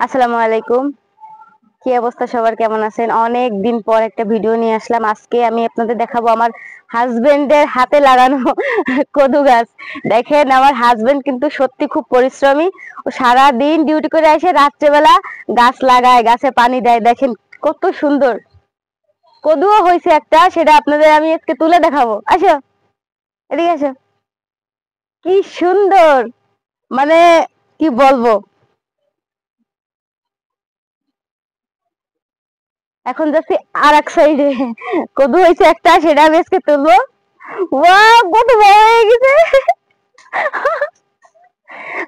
আসসালামু আলাইকুম। কি অবস্থা সবার, কেমন আছেন? অনেক দিন পর একটা ভিডিও নিয়ে আসলাম। আজকে আমি আপনাদের দেখাবো আমার হাজবেন্ডের হাতে লাগানো কদু গাছ। দেখেন, আমার হাজবেন্ড কিন্তু সত্যি খুব পরিশ্রমী। ও সারা দিন ডিউটি করে এসে রাত্রেবেলা গাছ লাগায়, গাছে পানি দেয়। দেখেন কত সুন্দর কদুও হয়েছে একটা, সেটা আপনাদের আমি আজকে তুলে দেখাবো। আসো, এদিকে আসো। কি সুন্দর, মানে কি বলবো। এখন যাচ্ছি আর এক সাইডে, কদু হয়েছে একটা, সেটা আমি আজকে তুলবো। ওয়াও, কত বড় হয়ে গেছে।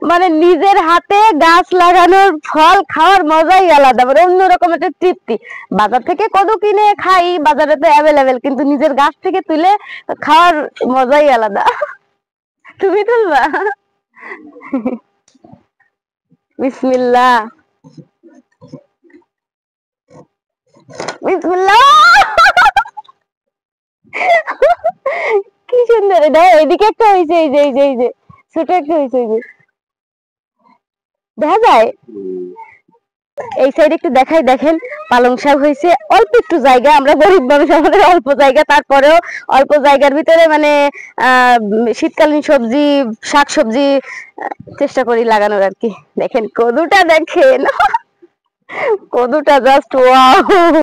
মানে নিজের হাতে গাছ লাগানোর ফল খাওয়ার মজাই আলাদা, মানে অন্যরকম একটা তৃপ্তি। বাজার থেকে কদু কিনে খাই, বাজারে তো অ্যাভেলেবেল, কিন্তু নিজের গাছ থেকে তুলে খাওয়ার মজাই আলাদা। তুমি তুলবা? বিসমিল্লাহ, বিসমিল্লাহ। কি সুন্দর এটা। এদিকে একটা হয়েছে, এই যে ছোট একটা হয়েছে, এই যে দেখা যায়। এই সাইডে একটু দেখাই, দেখেন পালং শাক হয়েছে। অল্প একটু জায়গা, আমরা গরিব মানুষ, আমাদের অল্প জায়গা, তারপরেও অল্প জায়গার ভিতরে মানে শীতকালীন সবজি, শাক সবজি চেষ্টা করি লাগানোর আর কি। দেখেন কদুটা, দেখেন কদুটা জাস্ট ওয়াও।